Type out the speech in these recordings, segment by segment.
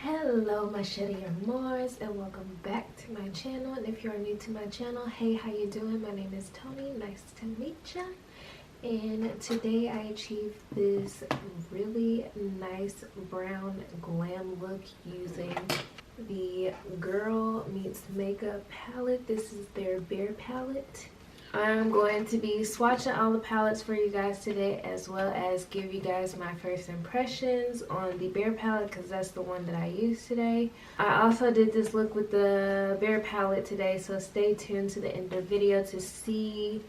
Hello my shitty amours, and welcome back to my channel. And if you are new to my channel, hey, how you doing? My name is Tony, nice to meet ya. And today I achieved this really nice brown glam look using the Gurl Meets Makeup palette. This is their Bare palette. I'm going to be swatching all the palettes for you guys today, as well as give you guys my first impressions on the Bare palette, because that's the one that I used today. I also did this look with the Bare palette today, so stay tuned to the end of the video to see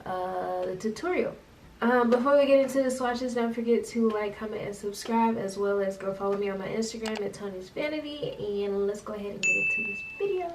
the tutorial. Before we get into the swatches, don't forget to like, comment, and subscribe, as well as go follow me on my Instagram at Tony's Vanity. And let's go ahead and get into this video.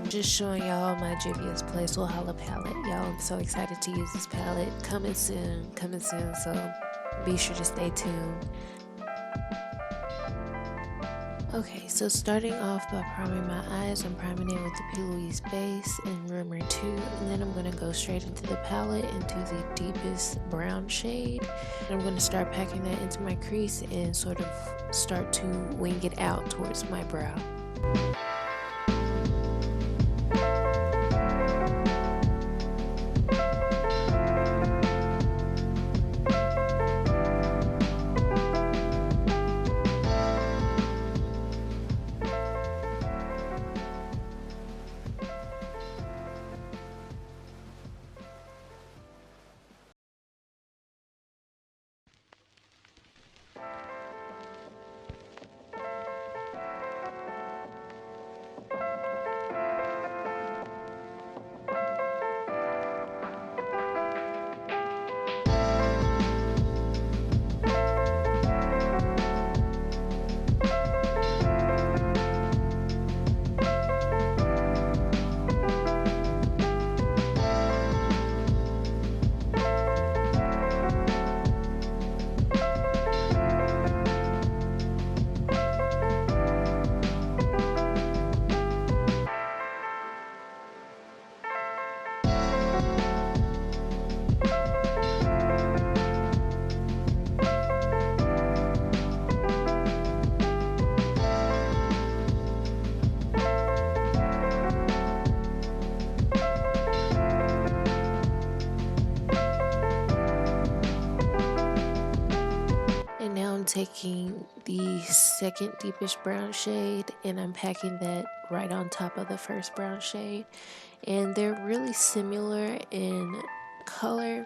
Just showing y'all my Juvia's Place Walhalla palette. Y'all, I'm so excited to use this palette. Coming soon, so be sure to stay tuned. Okay, so starting off by priming my eyes, I'm priming it with the PLouise base and Rumor 2, and then I'm going to go straight into the palette into the deepest brown shade. And I'm going to start packing that into my crease and sort of start to wing it out towards my brow. Taking the second deepest brown shade and I'm packing that right on top of the first brown shade, and they're really similar in color.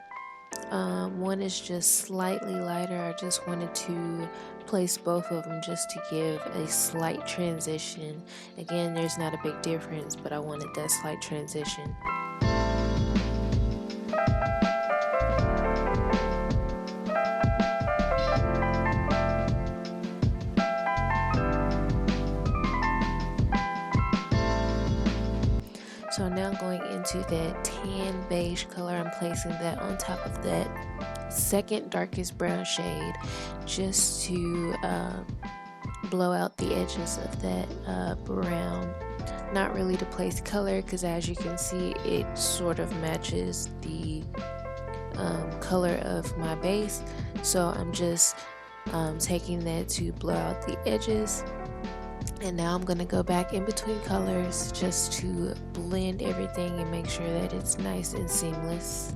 One is just slightly lighter. I just wanted to place both of them just to give a slight transition. Again, there's not a big difference, but I wanted that slight transition. So now I'm going into that tan beige color. I'm placing that on top of that second darkest brown shade just to blow out the edges of that brown. Not really to place color, because as you can see, it sort of matches the color of my base. So I'm just taking that to blow out the edges. And now I'm going to go back in between colors just to blend everything and make sure that it's nice and seamless.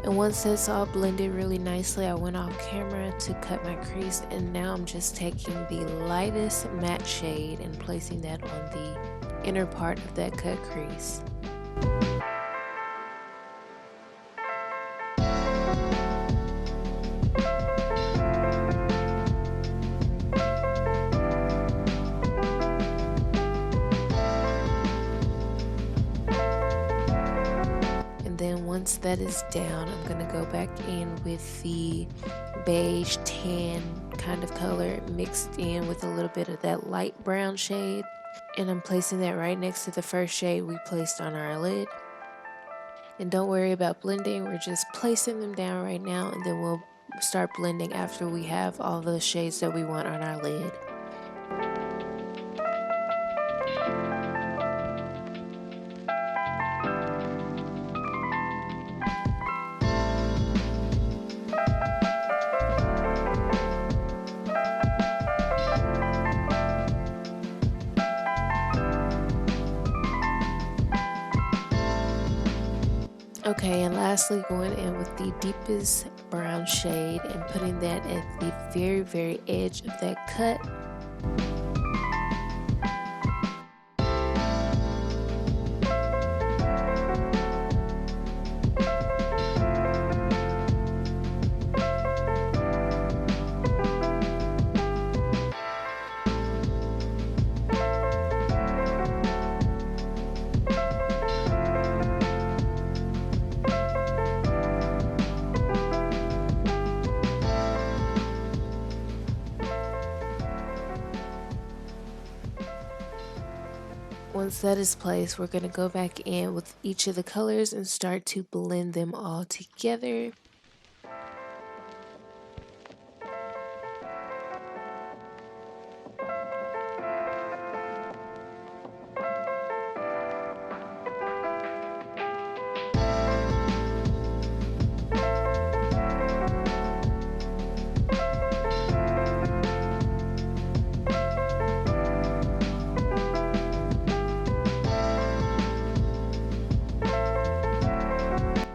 And once that's all blended really nicely, I went off camera to cut my crease, and now I'm just taking the lightest matte shade and placing that on the inner part of that cut crease. Once that is down, I'm going to go back in with the beige tan kind of color mixed in with a little bit of that light brown shade, and I'm placing that right next to the first shade we placed on our lid. And don't worry about blending, we're just placing them down right now, and then we'll start blending after we have all the shades that we want on our lid. Okay, and lastly, going in with the deepest brown shade and putting that at the very, very edge of that cut. Once that is placed, we're going to go back in with each of the colors and start to blend them all together.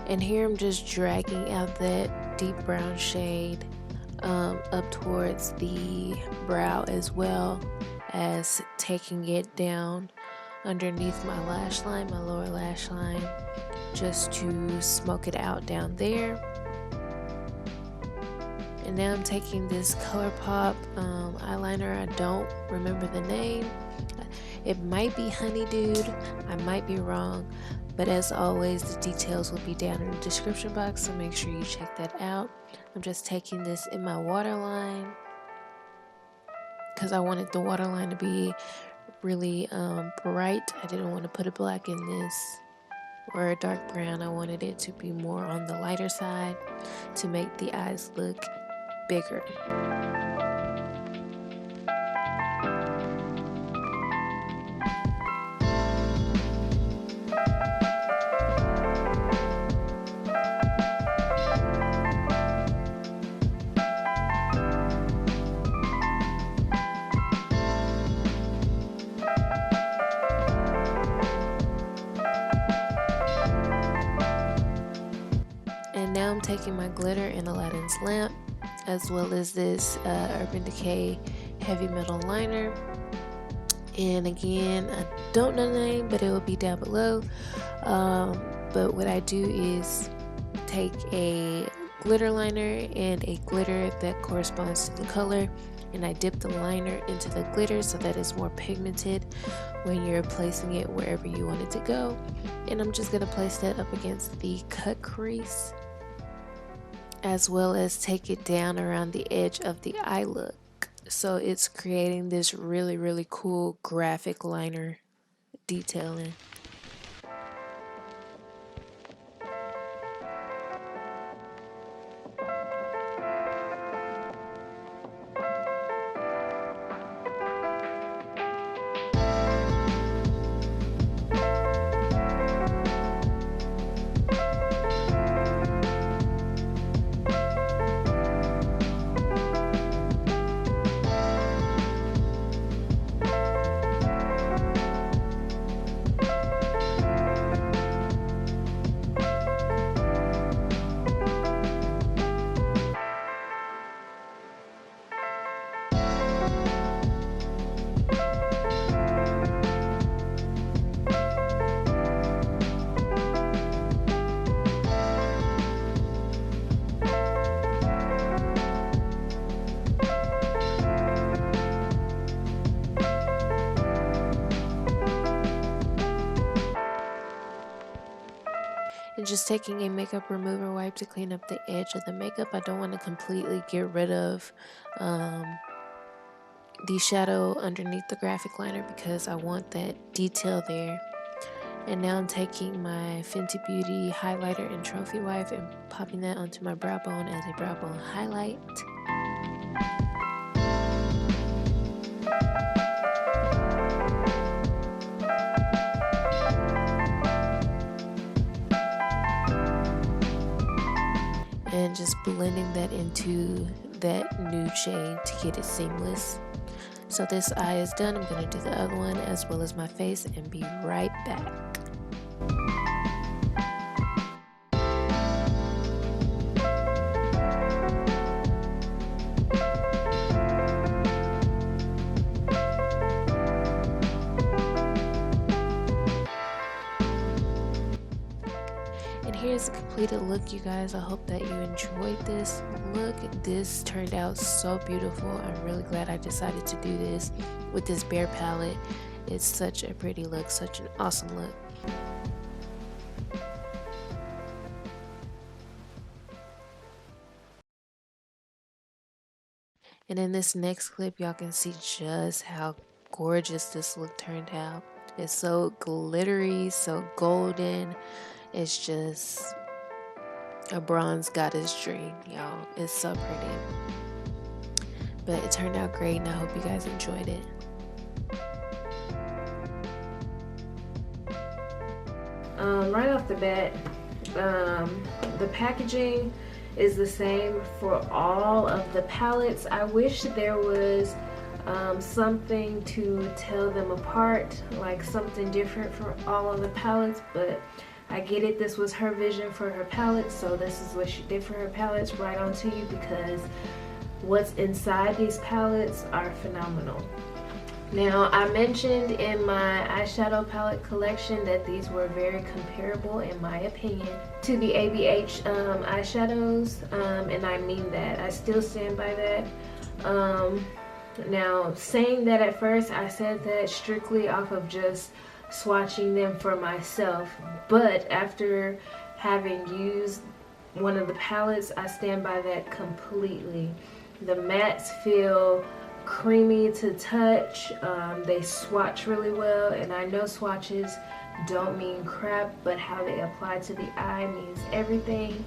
And here I'm just dragging out that deep brown shade up towards the brow, as well as taking it down underneath my lash line, my lower lash line, just to smoke it out down there. And now I'm taking this Colourpop eyeliner. I don't remember the name. It might be honeydude, I might be wrong. But as always, the details will be down in the description box, so make sure you check that out. I'm just taking this in my waterline because I wanted the waterline to be really bright. I didn't want to put a black in this or a dark brown. I wanted it to be more on the lighter side to make the eyes look bigger. And now I'm taking my glitter in Aladdin's lamp, as well as this Urban Decay heavy metal liner. And again, I don't know the name, but it will be down below. but what I do is take a glitter liner and a glitter that corresponds to the color, and I dip the liner into the glitter so that it's more pigmented when you're placing it wherever you want it to go. And I'm just going to place that up against the cut crease, as well as take it down around the edge of the eye look. So it's creating this really cool graphic liner detailing. And just taking a makeup remover wipe to clean up the edge of the makeup. I don't want to completely get rid of the shadow underneath the graphic liner because I want that detail there. And now I'm taking my Fenty Beauty highlighter and trophy wipe and popping that onto my brow bone as a brow bone highlight. And just blending that into that nude shade to get it seamless. So this eye is done. I'm going to do the other one as well as my face and be right back. Here's the completed look, you guys. I hope that you enjoyed this look. This turned out so beautiful. I'm really glad I decided to do this with this bare palette. It's such a pretty look, such an awesome look. And in this next clip, y'all can see just how gorgeous this look turned out. It's so glittery, so golden. It's just a bronze goddess dream, y'all. It's so pretty. But it turned out great, and I hope you guys enjoyed it. Right off the bat, the packaging is the same for all of the palettes. I wish there was something to tell them apart, like something different for all of the palettes, but I get it. This was her vision for her palettes, so this is what she did for her palettes. Right on to you, because what's inside these palettes are phenomenal. Now, I mentioned in my eyeshadow palette collection that these were very comparable, in my opinion, to the ABH eyeshadows, and I mean that. I still stand by that. Now, saying that at first, I said that strictly off of just swatching them for myself, but after having used one of the palettes, I stand by that completely. The mattes feel creamy to touch. They swatch really well, and I know swatches don't mean crap, but how they apply to the eye means everything,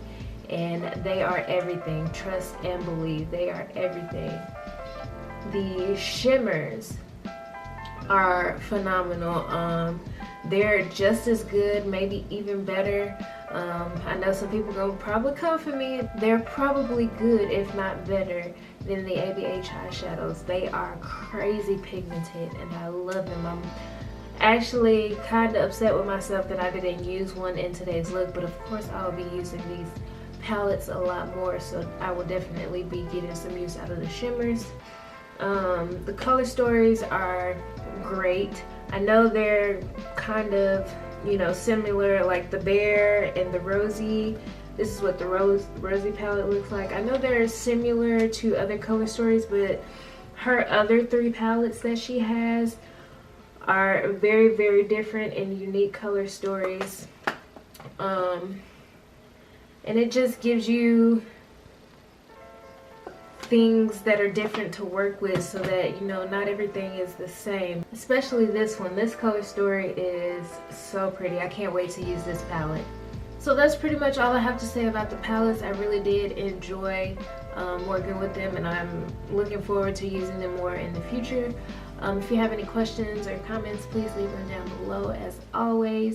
and they are everything. Trust and believe, they are everything. The shimmers are phenomenal. They're just as good, maybe even better. I know some people gonna probably come for me. They're probably good, if not better, than the ABH eyeshadows. They are crazy pigmented, and I love them. I'm actually kind of upset with myself that I didn't use one in today's look, but of course I'll be using these palettes a lot more, so I will definitely be getting some use out of the shimmers. The color stories are great. I know they're kind of you know, similar, like the Bear and the Rosy. This is what the Rosy palette looks like. I know they're similar to other color stories, but her other 3 palettes that she has are very, very different and unique color stories. And it just gives you things that are different to work with, so that, you know, not everything is the same. Especially this one. This color story is so pretty. I can't wait to use this palette. So that's pretty much all I have to say about the palettes. I really did enjoy working with them, and I'm looking forward to using them more in the future. If you have any questions or comments, please leave them down below. As always,